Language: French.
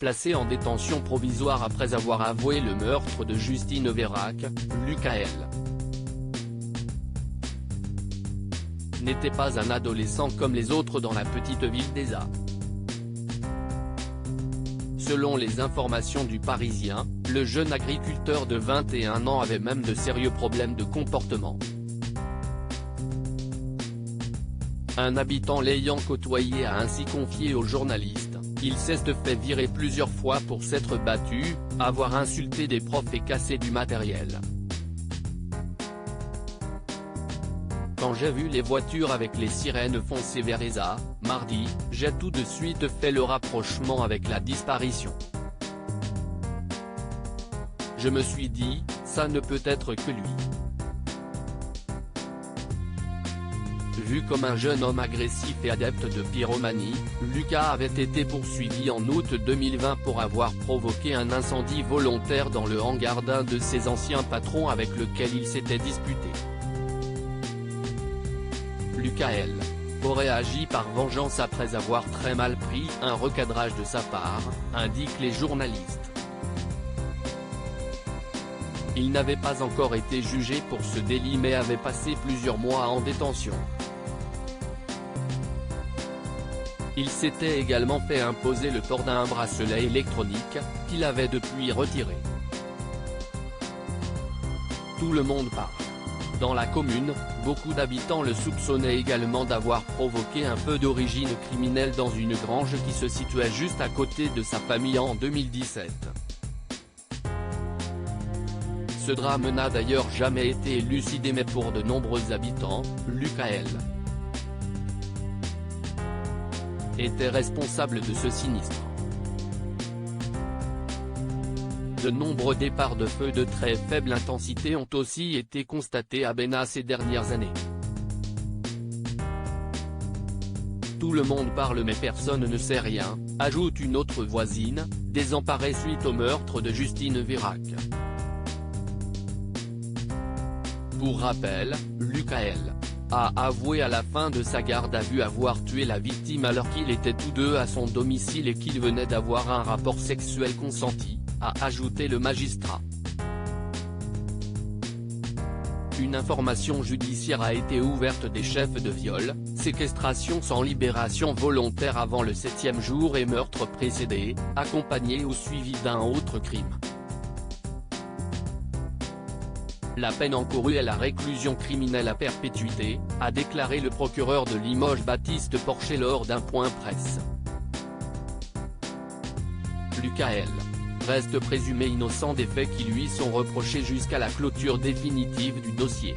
placé en détention provisoire après avoir avoué le meurtre de Justine Vérac, Lucas L. n'était pas un adolescent comme les autres dans la petite ville d'Eza. Selon les informations du Parisien, le jeune agriculteur de 21 ans avait même de sérieux problèmes de comportement. Un habitant l'ayant côtoyé a ainsi confié aux journalistes: il s'est fait virer plusieurs fois pour s'être battu, avoir insulté des profs et cassé du matériel. Quand j'ai vu les voitures avec les sirènes foncer vers Eza, mardi, j'ai tout de suite fait le rapprochement avec la disparition. Je me suis dit, ça ne peut être que lui. Vu comme un jeune homme agressif et adepte de pyromanie, Lucas avait été poursuivi en août 2020 pour avoir provoqué un incendie volontaire dans le hangar d'un de ses anciens patrons avec lequel il s'était disputé. Lucas L. aurait agi par vengeance après avoir très mal pris un recadrage de sa part, indiquent les journalistes. Il n'avait pas encore été jugé pour ce délit mais avait passé plusieurs mois en détention. Il s'était également fait imposer le port d'un bracelet électronique, qu'il avait depuis retiré. Tout le monde parle. Dans la commune, beaucoup d'habitants le soupçonnaient également d'avoir provoqué un feu d'origine criminelle dans une grange qui se situait juste à côté de sa famille en 2017. Ce drame n'a d'ailleurs jamais été élucidé mais pour de nombreux habitants, Lucas L. était responsable de ce sinistre. De nombreux départs de feu de très faible intensité ont aussi été constatés à Bénat ces dernières années. Tout le monde parle mais personne ne sait rien, ajoute une autre voisine, désemparée suite au meurtre de Justine Vérac. Pour rappel, Lucas L. a avoué à la fin de sa garde à vue avoir tué la victime alors qu'ils étaient tous deux à son domicile et qu'ils venaient d'avoir un rapport sexuel consenti, a ajouté le magistrat. Une information judiciaire a été ouverte des chefs de viol, séquestration sans libération volontaire avant le 7e jour et meurtre précédé, accompagné ou suivi d'un autre crime. La peine encourue est la réclusion criminelle à perpétuité, a déclaré le procureur de Limoges Baptiste Porcher lors d'un point presse. Lucas L. reste présumé innocent des faits qui lui sont reprochés jusqu'à la clôture définitive du dossier.